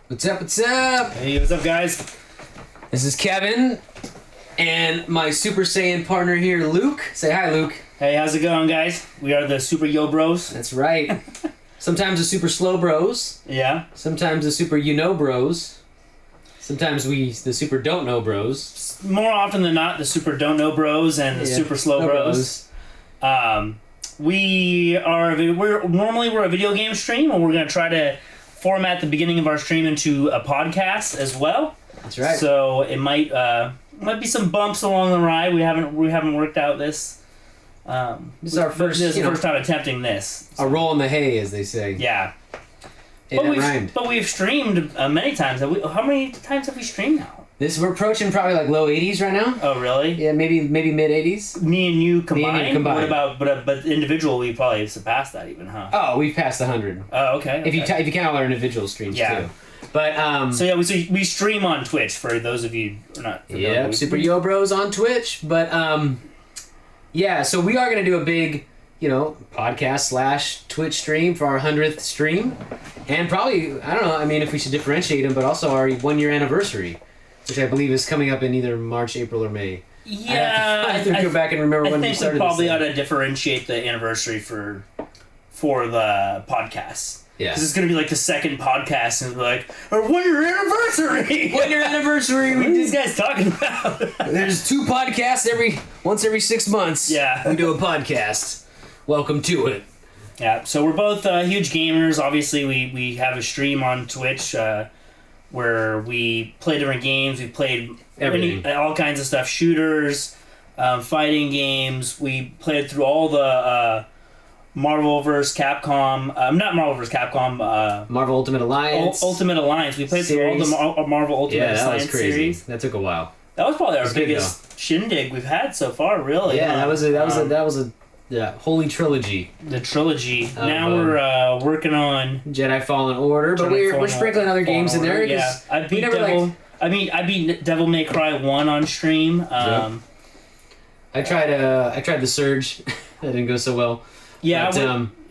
What's up, what's up? Hey, what's up, guys? This is Kevin, and my Super Saiyan partner here, Luke. Say hi, Luke. Hey, how's it going, guys? We are the Super Yo Bros. That's right. Sometimes the Super Slow Bros. Yeah. Sometimes the Super You Know Bros. Sometimes the Super Don't Know Bros. More often than not, the Super Don't Know Bros and the Super Slow Bros. We're a video game stream, and we're gonna try to format the beginning of our stream into a podcast as well. That's right. So it might be some bumps along the ride. We haven't worked out this. This is our first. This is the first time attempting this. A roll in the hay, as they say. Yeah. Hey, that rhymed. But we've streamed many times. How many times have we streamed now? We're approaching probably like low 80s right now. Oh, really? Yeah, maybe mid 80s. Me and you combined? Me and you combined. What about, but individual, we probably surpassed that even, huh? Oh, we've passed 100. Oh, okay. If you count all our individual streams too. But so yeah, we stream on Twitch for those of you who are not familiar. Yeah, Super Yo Bros on Twitch. But yeah, so we are gonna do a big, podcast / Twitch stream for our 100th stream, and probably I don't know. I mean, if we should differentiate them, but also our 1-year anniversary, which I believe is coming up in either March, April, or May. Yeah, I have to go back and remember when we started. I think we probably ought to differentiate the anniversary for the podcast. Yeah, because it's gonna be like the second podcast, and we're like, our 1-year anniversary. 1-year anniversary. What are these guys talking about? There's 2 podcasts once every 6 months. Yeah, we do a podcast. Welcome to it. Yeah, so we're both huge gamers. Obviously, we have a stream on Twitch where we play different games. We played all kinds of stuff, shooters, fighting games. We played through all the Marvel vs. Capcom, not Marvel vs. Capcom. Marvel Ultimate Alliance. Ultimate Alliance. We played through all the Marvel Ultimate Alliance series. That took a while. That was probably our biggest shindig we've had so far, really. Yeah, that was a holy trilogy. The trilogy. Now we're working on Jedi Fallen Order, but we're sprinkling other games in there. Yeah, I beat Devil May Cry 1 on stream. I tried the Surge. That didn't go so well. Yeah, but,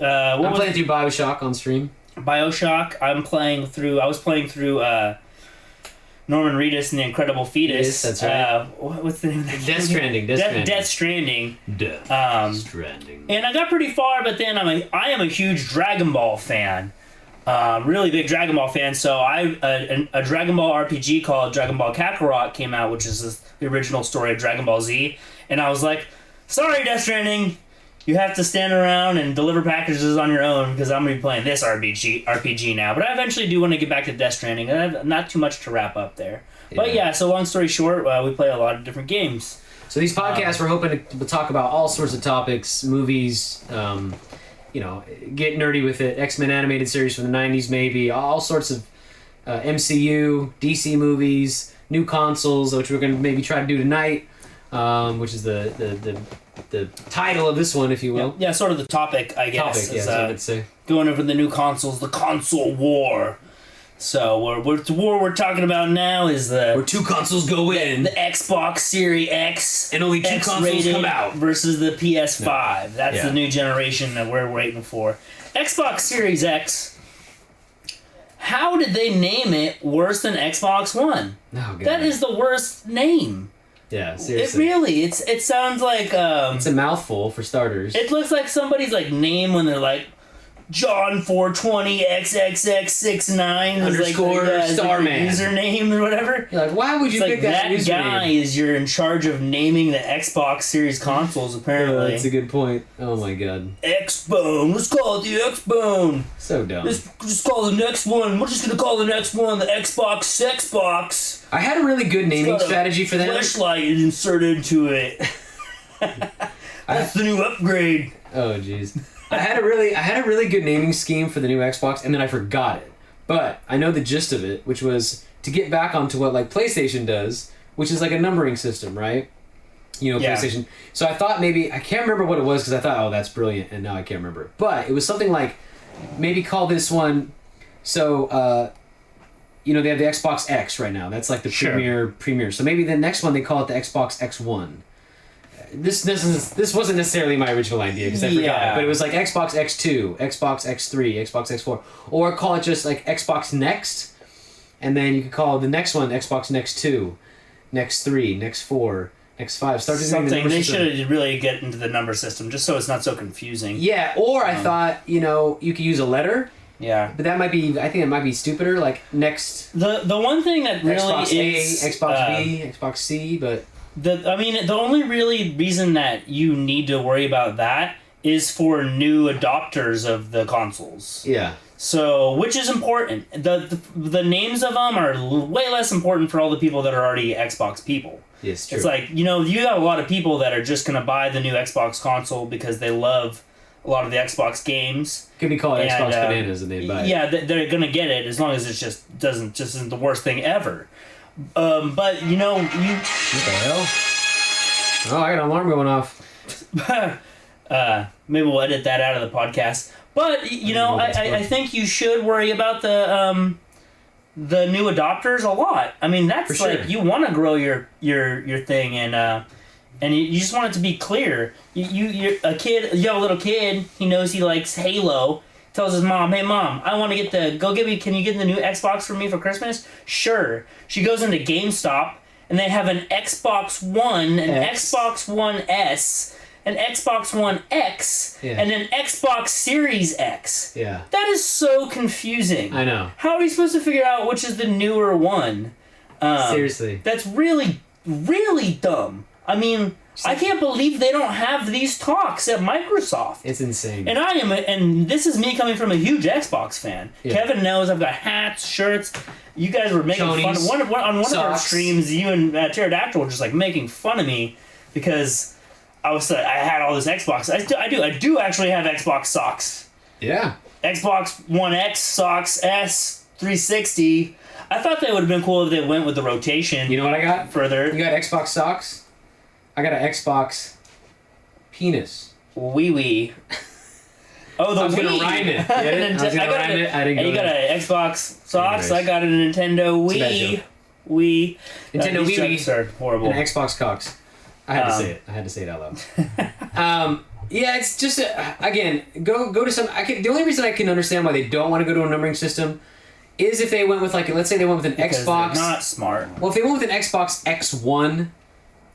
I'm playing through BioShock on stream. BioShock. I was playing through Norman Reedus and the Incredible Fetus. Yes, that's right. What's the name of that? Death Stranding. Death Stranding. Stranding. And I got pretty far, but then I am a huge Dragon Ball fan. Really big Dragon Ball fan. So a Dragon Ball RPG called Dragon Ball Kakarot came out, which is the original story of Dragon Ball Z. And I was like, sorry, Death Stranding. You have to stand around and deliver packages on your own because I'm going to be playing this RPG now. But I eventually do want to get back to Death Stranding. I have not too much to wrap up there. Yeah. But yeah, so long story short, we play a lot of different games. So these podcasts, we're hoping to talk about all sorts of topics, movies, get nerdy with it, X-Men animated series from the 90s maybe, all sorts of MCU, DC movies, new consoles, which we're going to maybe try to do tonight, which is the title of this one, if you will. Yeah, sort of the topic, I guess. That's what I'd say. Going over the new consoles, the console war. So, the war we're talking about now is where 2 consoles go in. The Xbox Series X. And only 2 consoles come out. Versus the PS5. Yeah. That's the new generation that we're waiting for. Xbox Series X. How did they name it worse than Xbox One? Oh, God. That is the worst name. Yeah, seriously. It sounds like it's a mouthful for starters. It looks like somebody's name when they're like John 420 XXX69 underscore Starman username or whatever. You're like, why would you pick that username? That guy is you're in charge of naming the Xbox Series consoles apparently. Oh, that's a good point. Oh my God. X-Bone. Let's call it the X-Bone. So dumb. Let's just call the next one. We're just gonna call the next one the Xbox Sexbox. I had a really good naming strategy for that. Flashlight inserted into it. That's the new upgrade. Oh jeez. I had a really good naming scheme for the new Xbox, and then I forgot it. But I know the gist of it, which was to get back onto what PlayStation does, which is like a numbering system, right? PlayStation. So I thought maybe I can't remember what it was because I thought, oh, that's brilliant, and now I can't remember. But it was something like maybe call this one. So they have the Xbox X right now. That's like the premier. So maybe the next one they call it the Xbox X1. This wasn't necessarily my original idea because I forgot it, but it was like Xbox X2, Xbox X3, Xbox X4, or call it just like Xbox Next, and then you could call the next one Xbox Next 2, Next 3, Next 4, Next 5. Start doing the Something number they system. should really get into the number system just so it's not so confusing. Yeah, or I thought, you could use a letter, Yeah. but I think it might be stupider, like Next The one thing that really Xbox is A, Xbox B, Xbox C, but the only really reason that you need to worry about that is for new adopters of the consoles. yeah. So, which is important. The names of them are way less important for all the people that are already Xbox people. Yes, true. It's like, you got a lot of people that are just going to buy the new Xbox console because they love a lot of the Xbox games. Could be called And, Xbox Bananas and they buy it. Yeah, they're going to get it as long as it just isn't the worst thing ever. But, What the hell? Oh, I got an alarm going off. maybe we'll edit that out of the podcast. But I think you should worry about the new adopters a lot. I mean, that's For sure. like you want to grow your thing, and you just want it to be clear. You're a kid, you have a little kid. He knows he likes Halo. Tells his mom, "Hey mom, I want to get can you get the new Xbox for me for Christmas?" Sure. She goes into GameStop and they have an Xbox One, an X. Xbox One S, an Xbox One X, Yeah. and an Xbox Series X. Yeah. That is so confusing. I know. How are you supposed to figure out which is the newer one? Seriously. That's really, really dumb. I mean, I can't believe they don't have these talks at Microsoft. It's insane. And this is me coming from a huge Xbox fan. Yeah. Kevin knows I've got hats, shirts. You guys were making fun Chonies, on one of our socks. streams. You and Pterodactyl were just like making fun of me because I had all this Xbox. I do actually have Xbox socks. Yeah. Xbox One X socks, S 360. I thought that would have been cool if they went with the rotation. You know what I got? Further. You got Xbox socks? I got an Xbox penis. Wee wee. Oh, the I was Wii. gonna rhyme it. Get it? I was gonna rhyme it. I didn't And go you got there. an Xbox socks. Anyways. I got a Nintendo It's a bad Wii. joke. Wii. Nintendo These Wii. jokes are horrible. An Xbox cocks. I had to say it. I had to say it out loud. Yeah, it's just again go to some. The only reason I can understand why they don't want to go to a numbering system is if they went with let's say they went with an Because Xbox. they're not smart. Well, if they went with an Xbox X1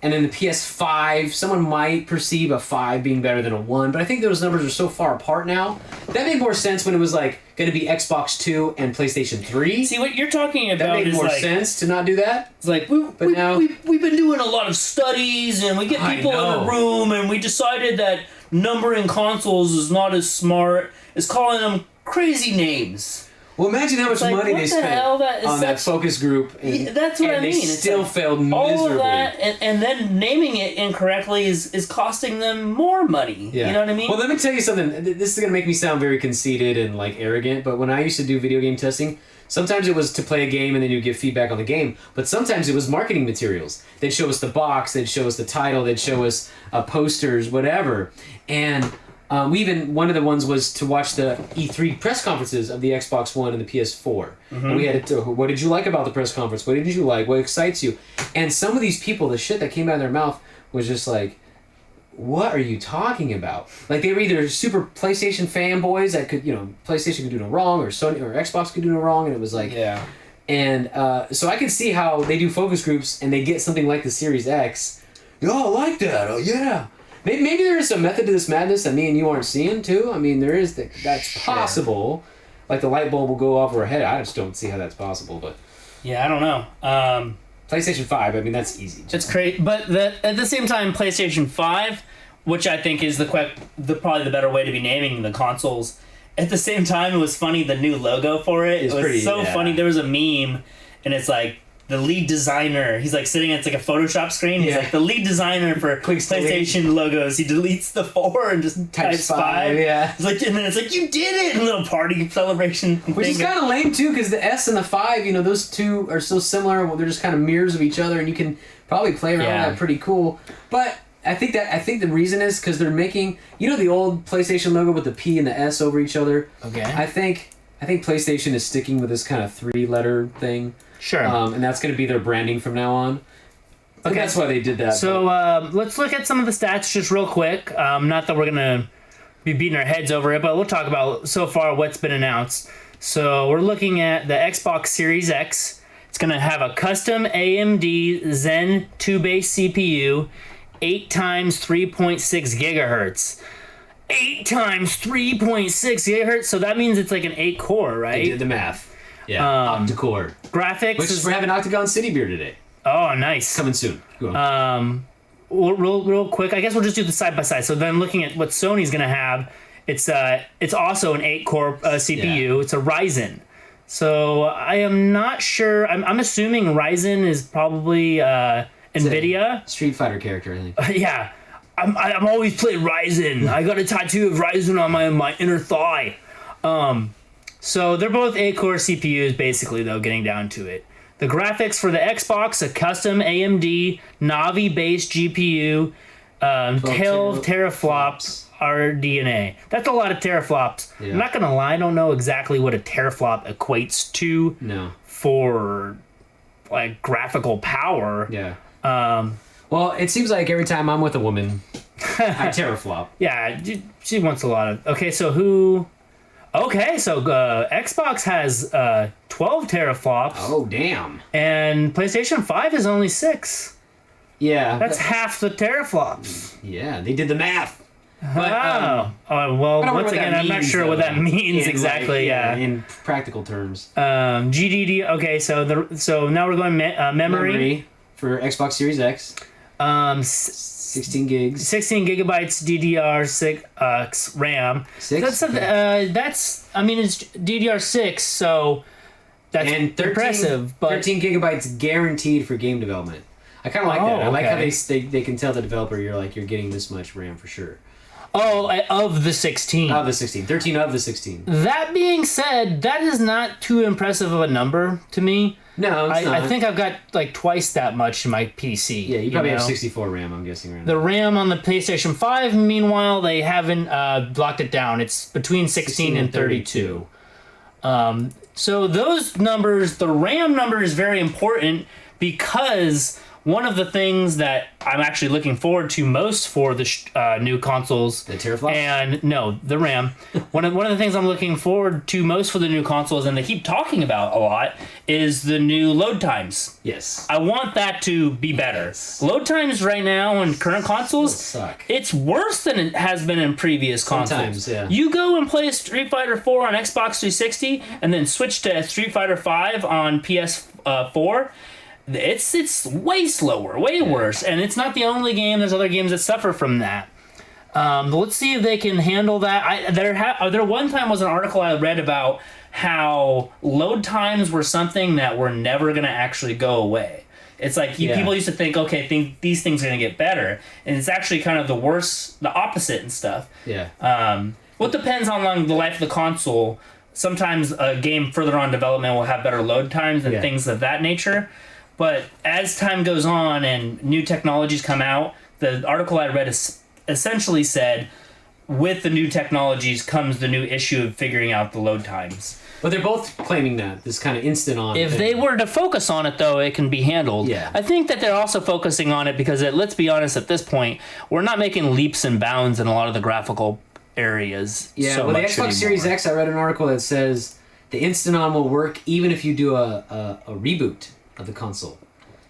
and then the PS5, someone might perceive a 5 being better than a 1, but I think those numbers are so far apart now. That made more sense when it was going to be Xbox 2 and PlayStation 3. See, what you're talking that about made is more like sense to not do that. it's like now- we've been doing a lot of studies and we get I people in know. a room and we decided that numbering consoles is not as smart as calling them crazy names. Well, imagine how much like, money what they the spent hell? That is on that such- focus group. And, That's what and I mean. they It's still like failed miserably. all of that, and then naming it incorrectly is costing them more money. Yeah. You know what I mean? Well, let me tell you something. This is going to make me sound very conceited and arrogant, but when I used to do video game testing, sometimes it was to play a game and then you'd give feedback on the game, but sometimes it was marketing materials. They'd show us the box, they'd show us the title, they'd show us posters, whatever. And one of the ones was to watch the E3 press conferences of the Xbox One and the PS4. And we had to, what did you like about the press conference? What did you like? What excites you? And some of these people, the shit that came out of their mouth was just like, what are you talking about? Like, they were either super PlayStation fanboys that could, PlayStation could do no wrong, or Sony or Xbox could do no wrong, and it was like, yeah. and so I can see how they do focus groups and they get something like the Series X. Oh, I like that. Oh, yeah. Maybe there is some method to this madness that me and you aren't seeing too. I mean, there is that's possible. Like the light bulb will go off our head. I just don't see how that's possible. But Yeah, I don't know. PlayStation 5, I mean, that's easy. It's great, but at the same time, PlayStation 5, which I think is probably the better way to be naming the consoles. At the same time, it was funny, the new logo for it. It's It was pretty, so yeah. funny. There was a meme, and it's like the lead designer. He's like sitting at a Photoshop screen. He's Yeah. like the lead designer for Clicks delete. PlayStation logos. He deletes the 4 and just types 5. Yeah. It's like, and then it's like, you did it! A little party celebration. Which is thing. kind of lame too, because the S and the 5, those two are so similar. Well, they're just kind of mirrors of each other, and you can probably play around Yeah. with that pretty cool. But I think the reason is because they're making the old PlayStation logo with the P and the S over each other. Okay. I think PlayStation is sticking with this kind of 3-letter thing. Sure. And that's going to be their branding from now on. Okay. That's why they did that. So let's look at some of the stats just real quick. Not that we're going to be beating our heads over it, but we'll talk about so far what's been announced. So we're looking at the Xbox Series X. It's going to have a custom AMD Zen 2 base CPU, 8 times 3.6 gigahertz. 8 times 3.6 gigahertz, so that means it's like an 8 core, right? I did the math. Yeah, octa-core. Graphics Which is we're having Octagon City Beer today. Oh, nice. Coming soon. Go on. Real quick, I guess we'll just do the side by side. So then, looking at what Sony's gonna have, it's also an 8 core CPU. Yeah. It's a Ryzen. So I am not sure. I'm assuming Ryzen is probably NVIDIA. Street Fighter character, I think. Yeah. I'm always playing Ryzen. I got a tattoo of Ryzen on my inner thigh. So they're both 8-core CPUs, basically, though, getting down to it. The graphics for the Xbox, a custom AMD Navi-based GPU, 12 teraflops RDNA. That's a lot of teraflops. Yeah. I'm not going to lie, I don't know exactly what a teraflop equates to for like graphical power. Yeah. Well, it seems like every time I'm with a woman, I teraflop. Yeah, she wants a lot of... Okay, so who... Okay, so Xbox has 12 teraflops. Oh, damn. And PlayStation 5 is only 6. Yeah. That's half the teraflops. Yeah, they did the math. But, well, once again, I'm not sure what that means exactly. In practical terms. GDD... Okay, so now we're going memory. For Xbox Series X. 16 gigs. 16 gigabytes DDR6 RAM. That's I mean, it's DDR6, so that's and 13, impressive. But 13 gigabytes guaranteed for game development. I kind of like that. I like how they can tell the developer you're getting this much RAM for sure. Oh, of the 16. Of the 16. 13 of the 16. That being said, that is not too impressive of a number to me. No, it's not. I think I've got like twice that much in my PC. Yeah, you probably have 64 RAM, I'm guessing, right now. The RAM on the PlayStation 5, meanwhile, they haven't locked it down. It's between 16 and 32. So those numbers, the RAM number is very important because one of the things that I'm actually looking forward to most for the new consoles... The teraflops? And no, the RAM. one of the things I'm looking forward to most for the new consoles, and they keep talking about a lot, is the new load times. Yes. I want that to be better. Yes. Load times right now on current consoles, suck. It's worse than it has been in previous consoles. Sometimes, yeah. You go and play Street Fighter 4 on Xbox 360 and then switch to Street Fighter 5 on PS4. It's way slower, way worse, and it's not the only game. There's other games that suffer from that. But let's see if they can handle that. There one time was an article I read about how load times were something that were never going to actually go away. It's like people used to think, okay, these things are going to get better, and it's actually kind of the opposite and stuff. Yeah. Well, it depends on the life of the console. Sometimes a game further on development will have better load times and things of that nature. But as time goes on and new technologies come out, the article I read essentially said, with the new technologies comes the new issue of figuring out the load times. But they're both claiming that, this kind of instant on If thing. they were to focus on it, though, it can be handled. Yeah. I think that they're also focusing on it because, let's be honest, at this point, we're not making leaps and bounds in a lot of the graphical areas. Yeah, so well, the much Xbox anymore. Series X, I read an article that says the instant on will work even if you do a reboot of the console.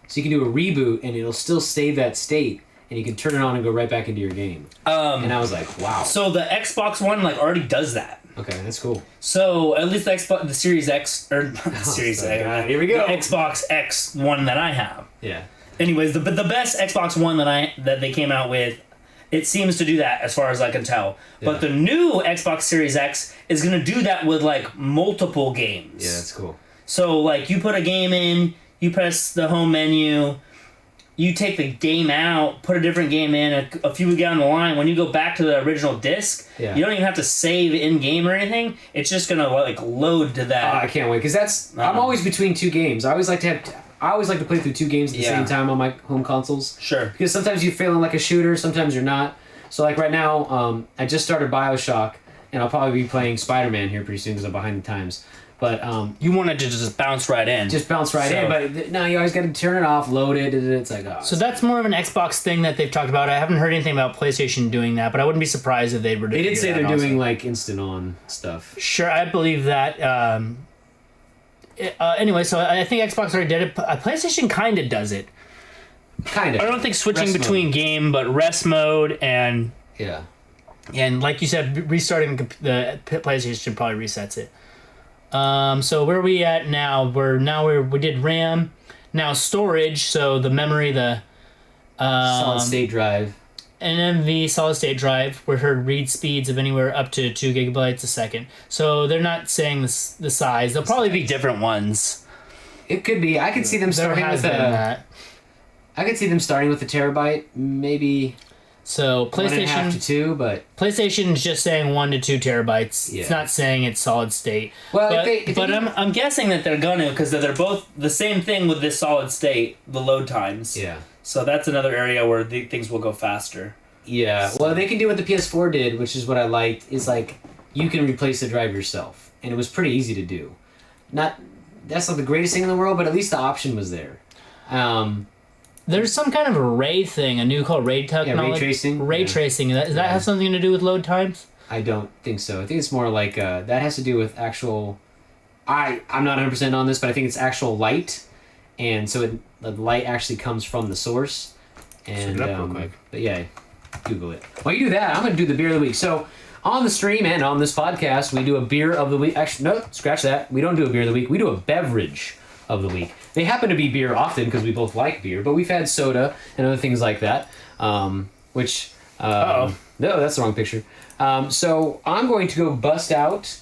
So you can do a reboot and it'll still save that state and you can turn it on and go right back into your game. And I was like, wow. So the Xbox One already does that. Okay, that's cool. So at least the Series X or Series X. Here we go. The Xbox X one that I have. Yeah. Anyways, the best Xbox One that they came out with, it seems to do that as far as I can tell. Yeah. But the new Xbox Series X is going to do that with multiple games. Yeah, that's cool. So you put a game in, you press the home menu, you take the game out, put a different game in, a few down the line. When you go back to the original disc, you don't even have to save in game or anything. It's just gonna load to that. I can't wait because I'm always between two games. I always like to play through two games at the same time on my home consoles. Sure. Because sometimes you feel like a shooter, sometimes you're not. So right now, I just started BioShock, and I'll probably be playing Spider-Man here pretty soon because I'm behind the times. But you wanted to just bounce right in. Just bounce right in, but no, you always got to turn it off, load it. It's like, oh. So that's more of an Xbox thing that they've talked about. I haven't heard anything about PlayStation doing that, but I wouldn't be surprised if they were. They did say they're doing instant on stuff. Sure, I believe that. anyway, so I think Xbox already did it. PlayStation kind of does it. Kind of. I don't think switching Rest between mode. game, but rest mode and Yeah. like you said, restarting the PlayStation probably resets it. So where are we at now? We did RAM. Now storage. So the memory, the Solid state drive. NVMe solid state drive. We heard read speeds of anywhere up to 2 gigabytes a second. So they're not saying the size. There'll probably be different ones. It could be. I could see them There starting has with been a. that. I could see them starting with a terabyte, maybe So 1.5 to 2, but PlayStation is just saying 1 to 2 terabytes. Yeah. It's not saying it's solid state. well, But, if they I'm guessing that they're gonna, because they're both the same thing with this solid state, the load times. yeah. So that's another area where things will go faster. Yeah, well, they can do what the PS4 did, which is what I liked. Is like you can replace the drive yourself, and it was pretty easy to do. That's not the greatest thing in the world, but at least the option was there. There's some kind of array thing, a new called ray technology. ray tracing? Ray Yeah. tracing. Does that have something to do with load times? I don't think so. I think it's more like that has to do with actual. I'm not 100% on this, but I think it's actual light, and so the light actually comes from the source. And Look it up real quick. But yeah, Google it. While you do that, I'm going to do the beer of the week. So on the stream and on this podcast, we do a beer of the week. Actually, no, scratch that. We don't do a beer of the week. We do a beverage of the week. They happen to be beer often because we both like beer, but we've had soda and other things like that. Which no, that's the wrong picture. So I'm going to go bust out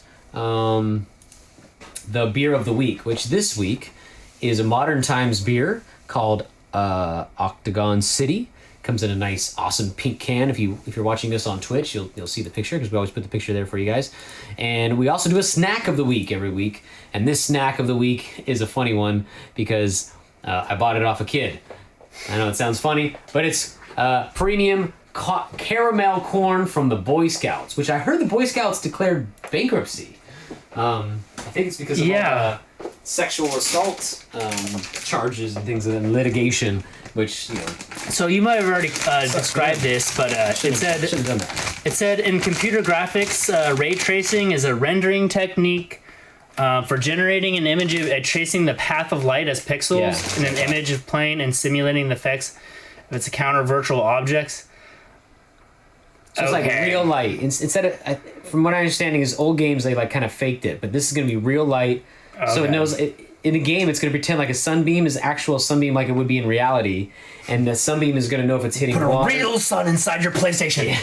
the beer of the week, which this week is a Modern Times beer called Octagon City. Comes in a nice, awesome pink can. If you're watching this on Twitch, you'll see the picture because we always put the picture there for you guys. And we also do a snack of the week every week. And this snack of the week is a funny one because I bought it off a kid. I know it sounds funny, but it's premium caramel corn from the Boy Scouts, which I heard the Boy Scouts declared bankruptcy. I think it's because of all the sexual assault charges and things and litigation, which, you know. So you might have already described this, but Shouldn't have done that. it said in computer graphics, ray tracing is a rendering technique for generating an image of tracing the path of light as pixels in an image of plane and simulating the effects of its counter virtual objects. So it's like real light. Instead of, from what I understanding, is old games they like kind of faked it, but this is going to be real light. So it knows in the game it's going to pretend like a sunbeam is actual sunbeam like it would be in reality, and the sunbeam is going to know if it's hitting Put water. a real sun inside your PlayStation.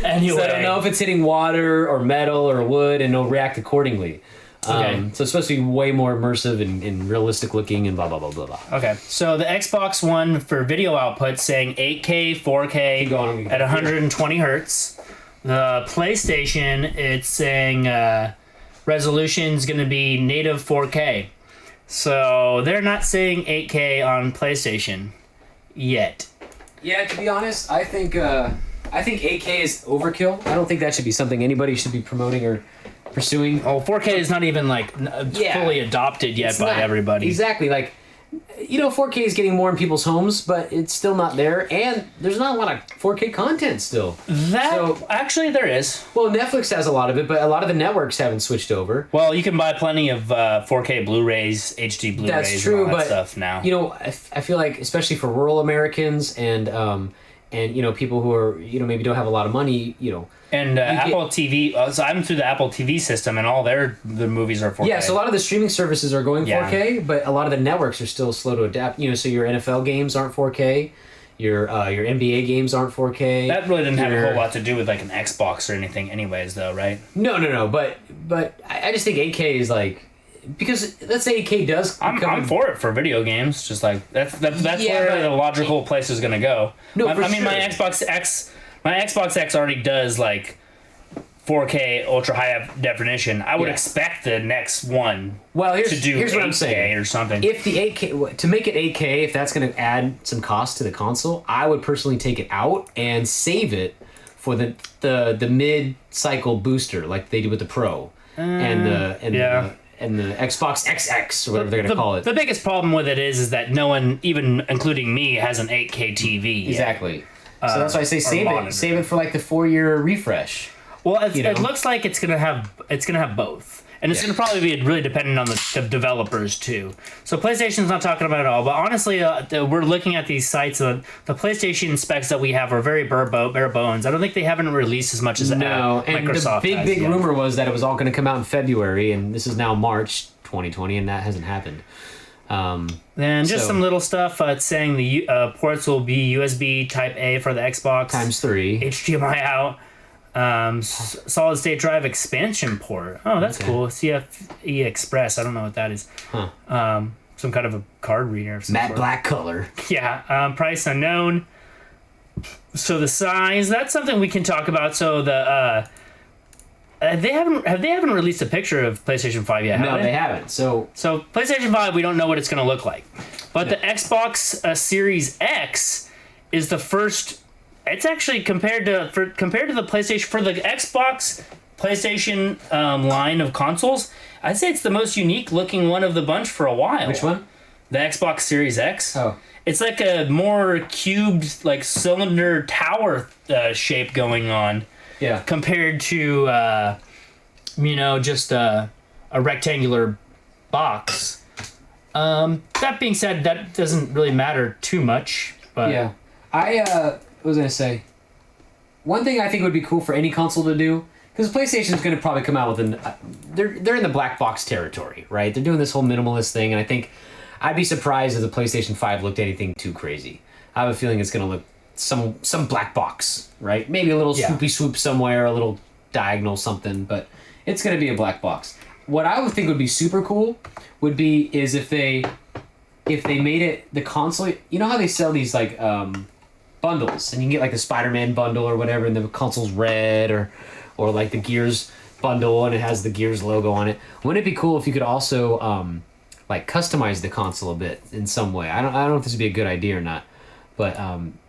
Anyway, So it'll know if it's hitting water or metal or wood, and it'll react accordingly. Okay. So it's supposed to be way more immersive and realistic looking and blah blah blah blah blah. Okay, so the Xbox One for video output saying 8K, 4K Keep going. at 120 hertz. The PlayStation, it's saying resolution's going to be native 4K. So they're not saying 8K on PlayStation yet. Yeah, to be honest, I think 8K is overkill. I don't think that should be something anybody should be promoting or pursuing. Oh, 4K is not even like fully adopted yet It's by not- everybody. Exactly. Like, 4K is getting more in people's homes, but it's still not there. And there's not a lot of 4K content still. Actually there is. Well, Netflix has a lot of it, but a lot of the networks haven't switched over. Well, you can buy plenty of 4K Blu-rays, HD Blu-rays, That's true, and all that but stuff now. I feel like especially for rural Americans and people who are maybe don't have a lot of money, And Apple TV, so I'm through the Apple TV system, and all the movies are 4K. Yeah, so a lot of the streaming services are going Yeah. 4K, but a lot of the networks are still slow to adapt. So your NFL games aren't 4K, your NBA games aren't 4K. That really didn't have a whole lot to do with like an Xbox or anything, anyways, though, right? No, but I just think 8K is like, because let's say 8K does. I'm for it for video games. Just like that's Yeah, where but- the logical place is going to go. No, I for mean, my sure. Xbox X already does like 4K ultra high definition. I would Yeah. expect the next one Well, to do here's what 8K I'm saying. or something. If the 8K to make it 8K, if that's going to add some cost to the console, I would personally take it out and save it for the mid cycle booster like they do with the Pro and the Xbox XX or whatever they're going to call it. The biggest problem with it is that no one, even including me, has an 8K TV yet. Exactly. So that's why I say monitor. save it for like the 4-year refresh. Well, it looks like it's gonna have both, and it's Yeah. going to probably be really dependent on the developers too. So PlayStation's not talking about it all, but honestly, we're looking at these sites. The PlayStation specs that we have are very bare bones. I don't think they haven't released as much as No, and Microsoft the has big yet. rumor was that it was all going to come out in February, and this is now March 2020, and that hasn't happened. Then just So- some little stuff. It's saying the ports will be USB Type A for the Xbox, x3. HDMI out, solid state drive expansion port. Oh, that's Okay. cool. CFE Express. I don't know what that is. Huh. Some kind of a card reader. Of some Matte sort. black color. Yeah. Price unknown. So the size. That's something we can talk about. So the they haven't released a picture of PlayStation 5 yet. No, have they haven't. So So PlayStation 5, we don't know what it's going to look like. But the Xbox Series X is the first. It's actually compared to the PlayStation, for the Xbox PlayStation line of consoles, I'd say it's the most unique looking one of the bunch for a while. which one? The Xbox Series X. Oh, It's like a more cubed, like cylinder tower shape going on, yeah. compared to just a rectangular box. That being said, that doesn't really matter too much. But Yeah. What was I gonna say? One thing I think would be cool for any console to do, because PlayStation's gonna probably come out with they're in the black box territory, right? They're doing this whole minimalist thing, and I think I'd be surprised if the PlayStation 5 looked anything too crazy. I have a feeling it's gonna look some black box, right? Maybe a little Yeah. swoopy swoop somewhere, a little diagonal something, but it's gonna be a black box. What I would think would be super cool is if they made it the console. You know how they sell these like bundles, and you can get like the Spider-Man bundle or whatever, and the console's red, or like the Gears bundle, and it has the Gears logo on it. Wouldn't it be cool if you could also like customize the console a bit in some way? I don't know if this would be a good idea or not, but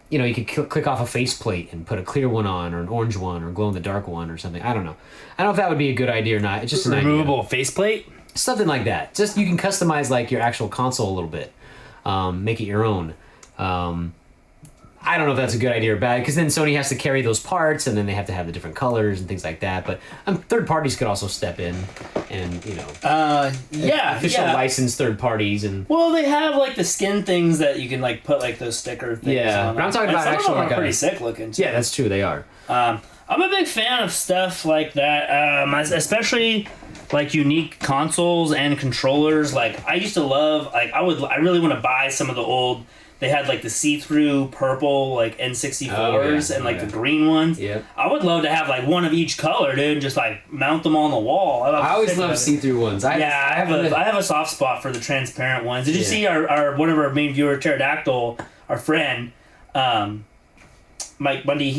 you could click off a faceplate and put a clear one on, or an orange one, or glow in the dark one, or something. I don't know. I don't know if that would be a good idea or not. It's just an idea. removable faceplate. Something like that. Just you can customize like your actual console a little bit, make it your own. I don't know if that's a good idea or bad, because then Sony has to carry those parts, and then they have to have the different colors and things like that. But third parties could also step in, and official licensed third parties, and Well, they have like the skin things that you can like put like those sticker things Yeah, on. but I'm talking And about some of actual, them are like, a- pretty sick looking too. yeah, that's true. They are. I'm a big fan of stuff like that, especially like unique consoles and controllers. Like I used to love, like I really want to buy some of the old. They had like the see-through purple like N64s and like the green ones. Yep. I would love to have like one of each color, dude, and just like mount them on the wall. I always love see-through ones. I have a soft spot for the transparent ones. Did you see our one of our main viewer, Pterodactyl, our friend, Mike Bundy?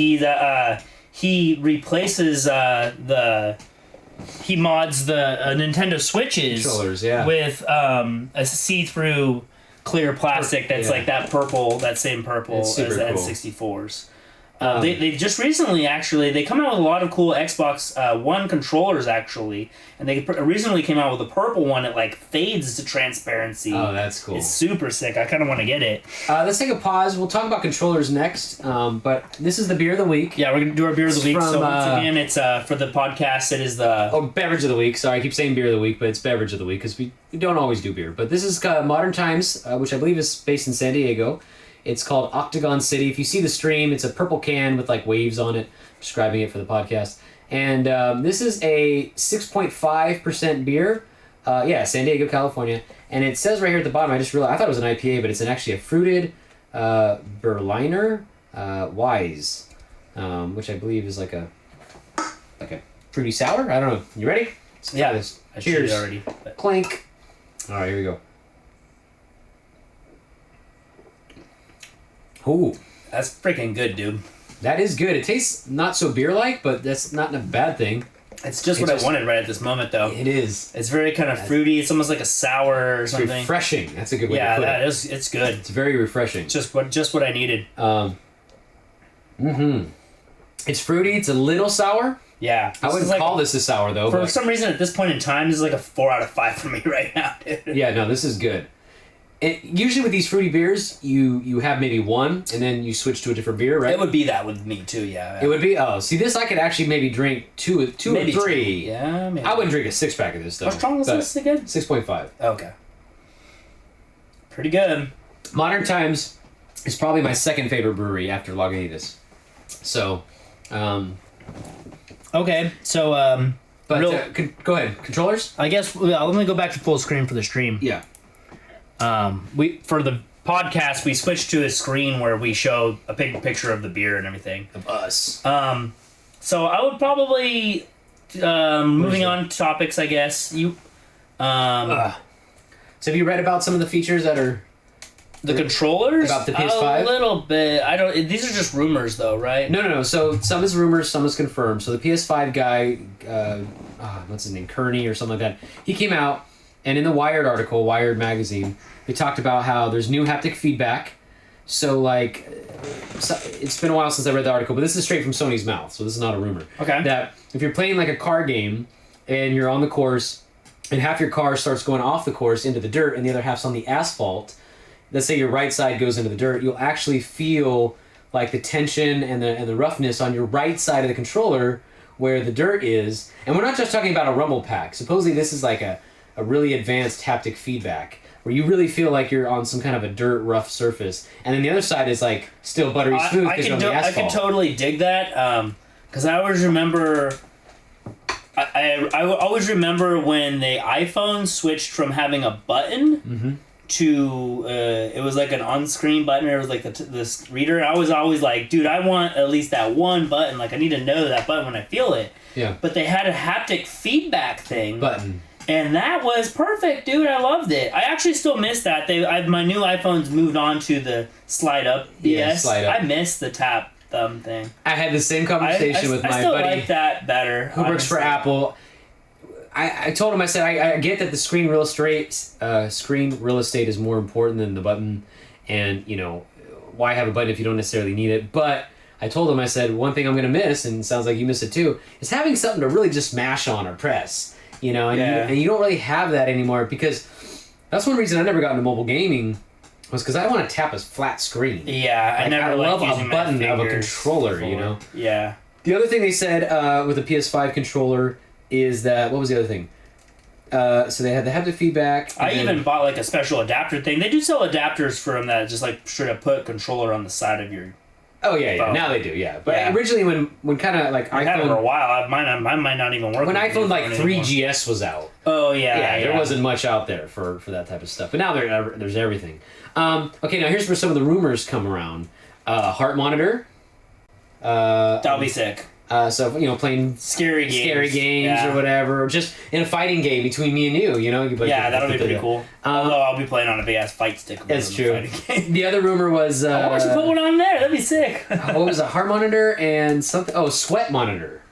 He replaces he mods the Nintendo Switches Controllers, yeah. with a see-through clear plastic that's Yeah. like that same purple It's as super the cool. N64s. They just recently actually they come out with a lot of cool Xbox One controllers actually, and they recently came out with a purple one that like fades to transparency. Oh, that's cool. It's super sick. I kind of want to get it. Let's take a pause. We'll talk about controllers next. But this is the beer of the week. Yeah, we're gonna do our beer of the week. from, So once again, it's for the podcast. It is the Oh, beverage of the week. Sorry, I keep saying beer of the week, but it's beverage of the week because we don't always do beer. But this is Modern Times, which I believe is based in San Diego. It's called Octagon City. If you see the stream, it's a purple can with like waves on it, describing it for the podcast. And this is a 6.5% beer. San Diego, California. And it says right here at the bottom, I just realized, I thought it was an IPA, but it's actually a fruited Berliner Weiss, which I believe is like a fruity sour. I don't know. You ready? Let's try this. I Cheers. should already. But. Clink. All right, here we go. Ooh, That's freaking good, dude. that is good. It tastes not so beer-like, but that's not a bad thing. It's just It's what just- I wanted right at this moment, though. It is. It's very kind of fruity. It's almost like a sour or It's something. refreshing. That's a good way to Yeah, put that it. is. It's good. It's very refreshing. It's just what I needed. It's fruity. It's a little sour. Yeah. I wouldn't call this a sour, though. For But some reason, at this point in time, this is like a 4 out of 5 for me right now, dude. yeah, no, this is good. usually with these fruity beers, you have maybe one, and then you switch to a different beer, right? It would be that with me too. Yeah. It would be. Oh, see, this I could actually maybe drink two Maybe or three. two. Yeah. Maybe. I wouldn't drink a 6-pack of this though. How strong is this again? 6.5. Okay. Pretty good. Modern Times is probably my second favorite brewery after Lagunitas. So, Okay, so but Real- go ahead. Controllers? I guess let me go back to full screen for the stream. Yeah. We for the podcast we switched to a screen where we show a big picture of the beer and everything. Of us. So I would probably moving on to topics. I guess you. So have you read about some of the features that are The controllers about the PS5? A little bit. I don't. These are just rumors, though, right? No. So some is rumors, some is confirmed. So the PS5 guy, what's his name, Kearney or something like that, he came out, and in the Wired article, Wired magazine, they talked about how there's new haptic feedback. So like, it's been a while since I read the article, but this is straight from Sony's mouth, so this is not a rumor. Okay. That if you're playing like a car game, and you're on the course, and half your car starts going off the course into the dirt, and the other half's on the asphalt. Let's say your right side goes into the dirt, you'll actually feel like the tension and the roughness on your right side of the controller where the dirt is. And we're not just talking about a rumble pack. Supposedly this is like a really advanced haptic feedback where you really feel like you're on some kind of a dirt rough surface. And then the other side is like still buttery smooth because you're on the I asphalt. can totally dig that because I always remember. I always remember when the iPhone switched from having a button to it was like an on-screen button. It was like this reader. I was always like, dude, I want at least that one button. Like I need to know that button when I feel it. Yeah. But they had a haptic feedback thing. Button. And that was perfect, dude. I loved it. I actually still miss that. My new iPhone's moved on to the slide up BS. Yeah, slide up. I miss the tap thumb thing. I had the same conversation with I my still buddy like that better. who works for Apple. I told him, I said, I get that the screen real estate is more important than the button, and you know, why have a button if you don't necessarily need it? But I told him, I said, one thing I'm gonna miss, and it sounds like you miss it too, is having something to really just mash on or press. You know, and you don't really have that anymore, because that's one reason I never got into mobile gaming, was because I want to tap a flat screen. Yeah, Like, I never I love using a button my of a fingers controller, before. you know? Yeah. The other thing they said with the PS5 controller is that, what was the other thing? So they had the haptic feedback. I even bought like a special adapter thing. They do sell adapters for them that just like straight up put controller on the side of your. Oh yeah. phone. Now they do, yeah. But Yeah. originally, when kind of like I had it for a iPhone, while. Mine might not even work. when with the iPhone new like phone anymore. 3GS was out, Oh yeah. there wasn't much out there for that type of stuff. But now there's everything. Okay, now here's where some of the rumors come around. Heart monitor. That'll be sick. So you know, playing Scary games. or whatever, or just in a fighting game between me and you know. Yeah, that'll be pretty cool. Although I'll be playing on a big ass fight stick. That's in the true. fighting game. The other rumor was I should put one on there. That'd be sick. what was a heart monitor and something? Oh, sweat monitor.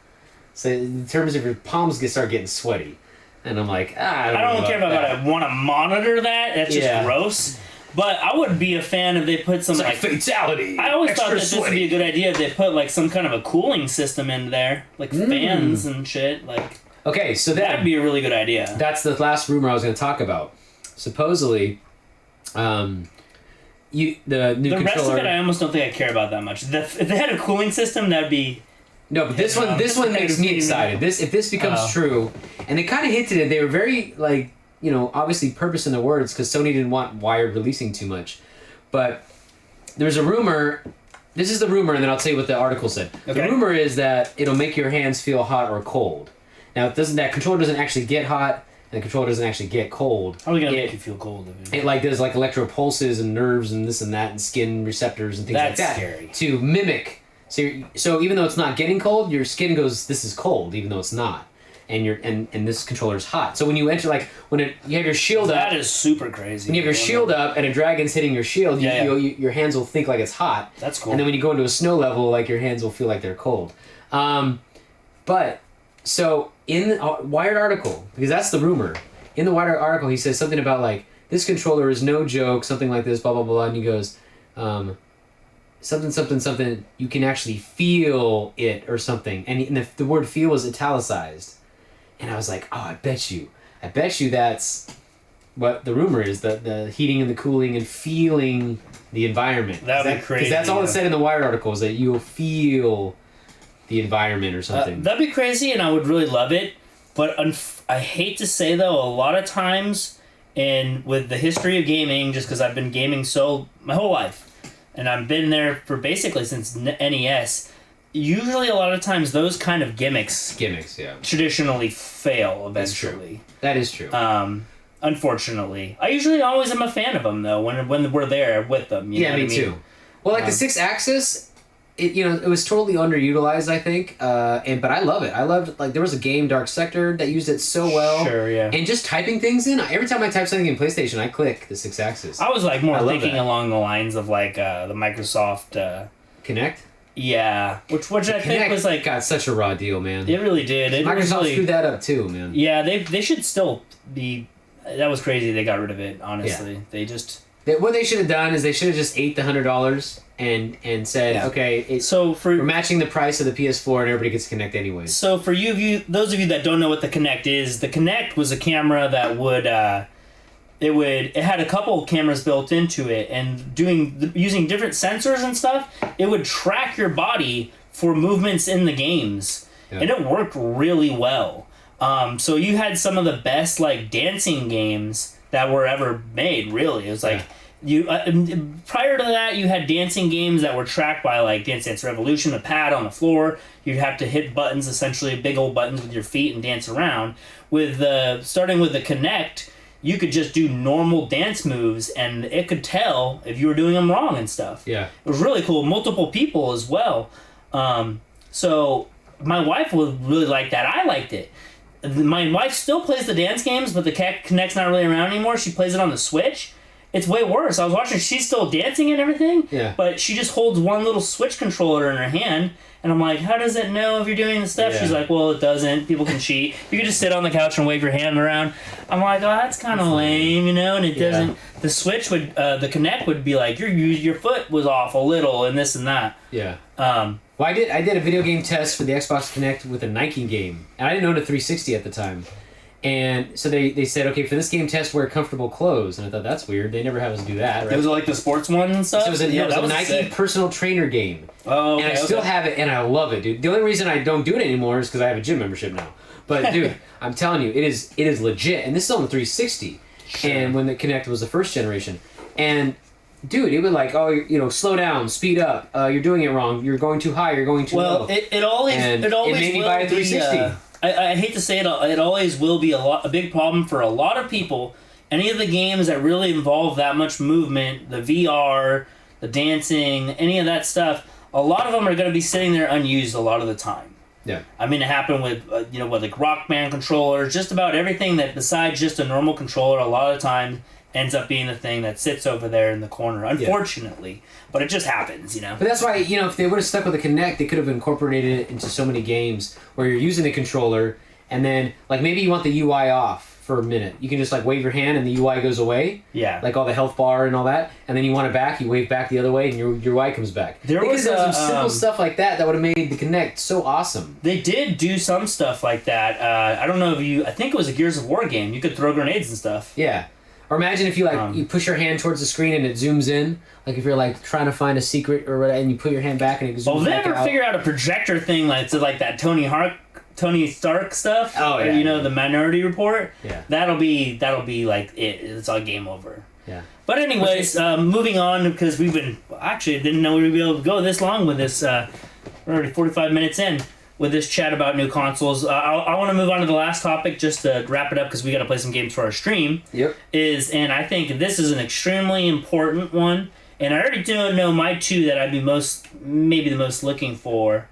So in terms of your palms start getting sweaty, and I'm like, I don't care about I want to monitor that. That's just Yeah. gross. But I would be a fan if they put some It's like like. fatality. I always extra thought that this would be a good idea if they put like some kind of a cooling system in there, like fans and shit. Like Okay, so that'd be a really good idea. that's the last rumor I was going to talk about. Supposedly, the new The rest of controller. it, I almost don't think I care about that much. If they had a cooling system, that'd be. No, but this one makes me excited. If this becomes true, and they kind of hinted it, they were very like, you know, obviously purpose in the words, because Sony didn't want Wired releasing too much. But there's a rumor. This is the rumor, and then I'll tell you what the article said. The Okay. rumor is that it'll make your hands feel hot or cold. Now, that controller doesn't actually get hot, and the controller doesn't actually get cold. How are we gonna It- make you feel cold? It like does like electro pulses and nerves and this and that and skin receptors and things That's like that scary. to mimic. So even though it's not getting cold, your skin goes, this is cold, even though it's not, and this controller is hot. So when you enter you have your shield up, That is super crazy. when you have your shield up and a dragon's hitting your shield, Yeah, yeah. your hands will think like it's hot. That's cool. And then when you go into a snow level, like your hands will feel like they're cold. But so in the Wired article, because that's the rumor, in the Wired article he says something about like this controller is no joke, something like this, blah blah blah, and he goes, something. You can actually feel it or something, and the word "feel" was italicized, and I was like, oh, I bet you that's what the rumor is, the heating and the cooling and feeling the environment. That'd be crazy. Because that's all it said in the Wired article, is that you'll feel the environment or something. That'd be crazy, and I would really love it. But I hate to say, though, a lot of times, and with the history of gaming, just because I've been gaming my whole life, and I've been there for basically since NES, usually a lot of times those kind of gimmicks Yeah. traditionally fail eventually. That is true. Unfortunately. I usually always am a fan of them, though, when we're there with them. You know what I me mean? too. Well, like the 6-axis, it was totally underutilized, I think. But I love it. I loved, like, there was a game, Dark Sector, that used it so well. Sure, yeah. And just typing things in, every time I type something in PlayStation, I click the 6-axis. I was, like, more thinking along the lines of, like, the Microsoft... Kinect? Yeah. Which I think was, like... got such a raw deal, man. It really did. Microsoft screwed that up, too, man. Yeah, they should still be... That was crazy they got rid of it, honestly. Yeah. They just... What they should have done is they should have just ate the $100 and said, okay, we're matching the price of the PS4 and everybody gets Kinect anyways. So for those of you that don't know what the Kinect is, the Kinect was a camera that would it had a couple cameras built into it, and using different sensors and stuff, it would track your body for movements in the games, and it worked really well. So you had some of the best like dancing games that were ever made. Really, it was like you. Prior to that, you had dancing games that were tracked by like Dance Dance Revolution, a pad on the floor. You'd have to hit buttons, essentially big old buttons with your feet, and dance around. With starting with the Kinect, you could just do normal dance moves, and it could tell if you were doing them wrong and stuff. Yeah, it was really cool. Multiple people as well. So my wife would really like that. I liked it. My wife still plays the dance games, but the Kinect's not really around anymore. She plays it on the Switch. It's way worse. I was watching, she's still dancing and everything, but she just holds one little Switch controller in her hand, and I'm like, how does it know if you're doing the stuff? Yeah. She's like, well, it doesn't. People can cheat. You can just sit on the couch and wave your hand around. I'm like, oh, that's kind of lame, and it doesn't... The Switch would... the Kinect would be like, your foot was off a little, and this and that. Yeah. Well, I did a video game test for the Xbox Kinect with a Nike game, and I didn't own a 360 at the time. And so they said, okay, for this game test, wear comfortable clothes. And I thought, that's weird. They never have us do that, right? It was like the sports one and stuff? So it was a Nike personal trainer game. Oh, okay. And I still have it, and I love it, dude. The only reason I don't do it anymore is because I have a gym membership now. But, dude, I'm telling you, it is legit. And this is on the 360. Sure. And when the Kinect was the first generation. And... Dude, it would like, slow down, speed up. You're doing it wrong. You're going too high. You're going too low. Well, it always made me buy a 360. I hate to say it, it always will be a big problem for a lot of people. Any of the games that really involve that much movement, the VR, the dancing, any of that stuff, a lot of them are going to be sitting there unused a lot of the time. Yeah. I mean, it happened with with like Rock Band controllers, just about everything that besides just a normal controller, a lot of the time ends up being the thing that sits over there in the corner, unfortunately. But it just happens, But that's why, if they would have stuck with the Kinect, they could have incorporated it into so many games where you're using the controller, and then, like, maybe you want the UI off for a minute. You can just, like, wave your hand and the UI goes away. Yeah. Like all the health bar and all that. And then you want it back, you wave back the other way, and your UI comes back. There was some simple stuff like that would have made the Kinect so awesome. They did do some stuff like that. I don't know if I think it was a Gears of War game. You could throw grenades and stuff. Yeah. Or imagine if you you push your hand towards the screen and it zooms in, like if you're like trying to find a secret or whatever, and you put your hand back and it zooms back out. Well, they ever figure out a projector thing like that Tony Stark stuff? Oh yeah. The Minority Report. Yeah. That'll be like it. It's all game over. Yeah. But anyways, moving on because we've been didn't know we would be able to go this long with this. We're already 45 minutes in with this chat about new consoles. I want to move on to the last topic just to wrap it up because we got to play some games for our stream. Yep. And I think this is an extremely important one. And I already don't know my two that I'd be maybe the most looking for.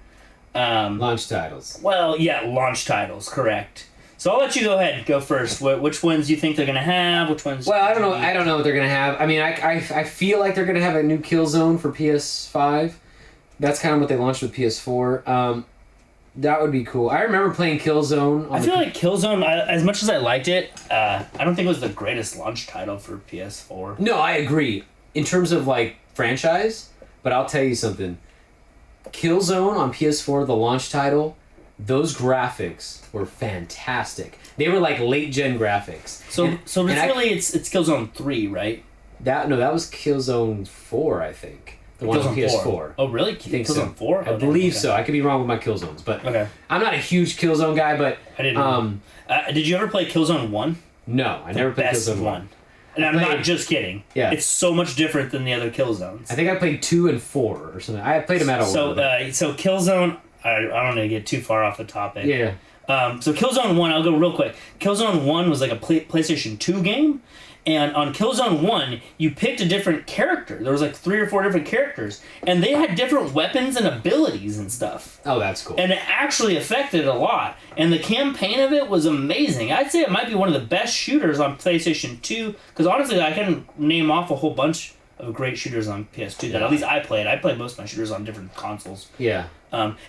Launch titles. Well, yeah, launch titles, correct. So I'll let you go ahead. Go first. Which ones do you think they're going to have? Which ones? Well, I don't know. I don't know what they're going to have. I mean, I feel like they're going to have a new Killzone for PS5. That's kind of what they launched with PS4. That would be cool. I remember playing Killzone. I feel like Killzone, as much as I liked it, I don't think it was the greatest launch title for PS4. No, I agree. In terms of, like, franchise, but I'll tell you something. Killzone on PS4, the launch title, those graphics were fantastic. They were like late gen graphics. So And- so and it's Killzone 3, right? that was Killzone 4, I think. The one on Killzone PS4. 4. Oh, really? I think Killzone so. 4? I believe so. I could be wrong with my Killzones, but Okay. I'm not a huge Killzone guy. But I didn't. Did you ever play Killzone 1? no, I never played Best Killzone 1. one. And I'm played- not just kidding. Yeah. It's so much different than the other Killzones. I think I played 2 and 4 or something. I played them out of So, order. so Killzone. I don't want to get too far off the topic. Yeah. So Killzone 1, I'll go real quick. Killzone 1 was like a PlayStation 2 game, and on Killzone 1, you picked a different character. There was like 3 or 4 different characters, and they had different weapons and abilities and stuff. Oh, that's cool. And it actually affected it a lot. And the campaign of it was amazing. I'd say it might be one of the best shooters on PlayStation 2, because honestly, I can name off a whole bunch of great shooters on PS2 that at least I played. I played most of my shooters on different consoles. Yeah.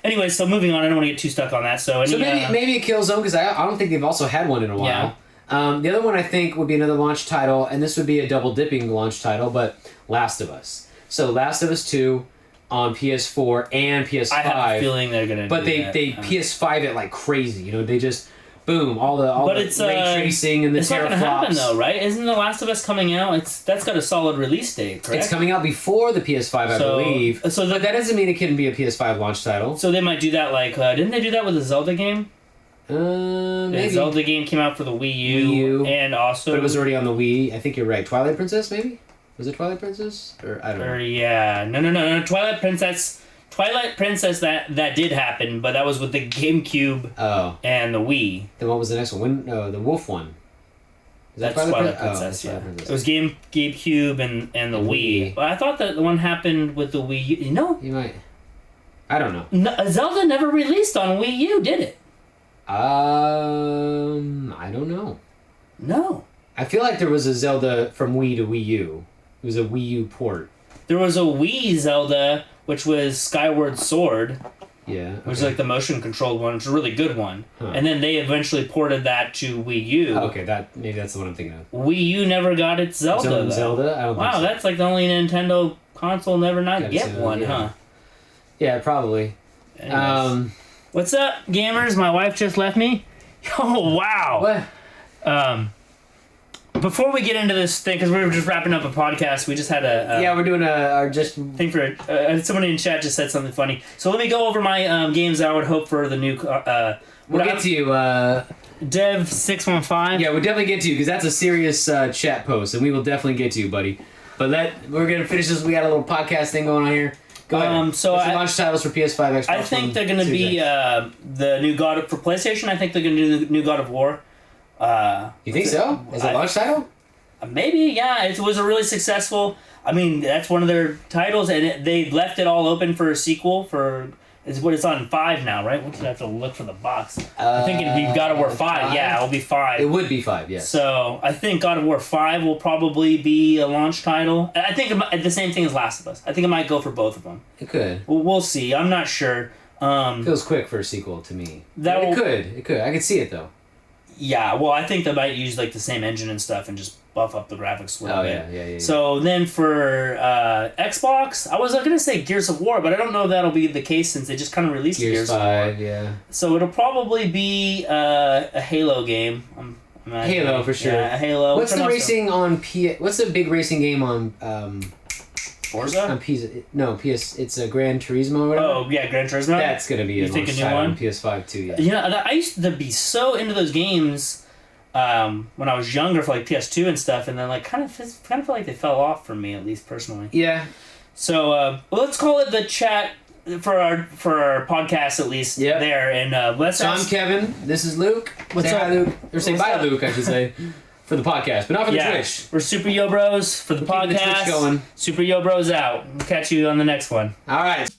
Anyway, so moving on, I don't want to get too stuck on that. So Maybe a Killzone, because I don't think they've also had one in a while. The other one I think would be another launch title, and this would be a double dipping launch title, but Last of Us. So Last of Us 2 on PS4 and PS5. I have a feeling they're gonna. But do they that. PS5 it like crazy. You know, they just boom all the But the it's, ray tracing and the It's not gonna happen teraflops. though, right? Isn't The Last of Us coming out? That's got a solid release date, correct? It's coming out before the PS5, I believe. So But that doesn't mean it couldn't be a PS5 launch title. So they might do that. Like, didn't they do that with the Zelda game? The Maybe. Zelda game came out for the Wii U, Wii U. and also. But it was already on the Wii. I think you're right. Twilight Princess, maybe? Was it Twilight Princess? Or I don't know. Yeah, no. Twilight Princess. That did happen, but that was with the GameCube Oh. and the Wii. Then what was the next one? No, the Wolf one. Is that That's Twilight Prin- oh, Princess. that's Yeah, Twilight Princess. it was GameCube and the And Wii. Wii. But I thought that the one happened with the Wii U. No, You might. I don't know. Zelda never released on Wii U, did it? I don't know. No. I feel like there was a Zelda from Wii to Wii U. It was a Wii U port. There was a Wii Zelda, which was Skyward Sword, Yeah. which is like the motion controlled one, which is a really good one. Huh. And then they eventually ported that to Wii U. Okay, maybe that's the one I'm thinking of. Wii U never got its Zelda. though. Zelda? I don't think Wow, so. that's like the only Nintendo console never not Gotta get say that, one, yeah. huh? Yeah, probably. Anyways. What's up, gamers? My wife just left me. Oh, wow. What? Before we get into this thing, because we were just wrapping up a podcast, we just had a Yeah, we're doing our just. thing for someone in chat just said something funny. So let me go over my games that I would hope for the new. We'll get to you. Dev615. Yeah, we'll definitely get to you because that's a serious chat post, and we will definitely get to you, buddy. But we're gonna finish this. We got a little podcast thing going on here. Go ahead. So What's the launch titles for PS5, Xbox I think One, they're going to Series be X? the new for PlayStation. I think they're going to do the new God of War. You think so? Is it a launch title? Maybe, yeah. It was a really successful. I mean, that's one of their titles, and they left it all open for a sequel. It's what it's on 5 now, right? We'll just have to look for the box. I think it'd be God of War 5. Yeah, it'll be 5. It would be 5, yes. So I think God of War 5 will probably be a launch title. I think the same thing as Last of Us. I think it might go for both of them. It could. We'll see. I'm not sure. Feels quick for a sequel to me. It could. I could see it though. Yeah, well, I think they might use like the same engine and stuff and just buff up the graphics a little bit. Yeah. So then for Xbox, I was going to say Gears of War, but I don't know if that'll be the case since they just kind of released Gears of 5, War. yeah. So it'll probably be a Halo game. I'm Halo for sure. Yeah, a Halo. What's the racing on What's the big racing game on Forza? on PS. It's a Gran Turismo or whatever. Oh yeah, Gran Turismo. That's gonna be You a think launch a new title one? on PS5 too. Yeah. Yeah, I used to be so into those games when I was younger for like PS2 and stuff, and then like kind of felt like they fell off for me, at least personally. Yeah. So well, let's call it the chat for our podcast at least. Yep. There and let's. So I'm Kevin. This is Luke. What's say up? Hi, Luke. Or say What's bye, up? Luke. I should say, for the podcast, but not for the Twitch. We're Super Yo Bros for the Keeping the Twitch podcast. going. Super Yo Bros out. We'll catch you on the next one. All right.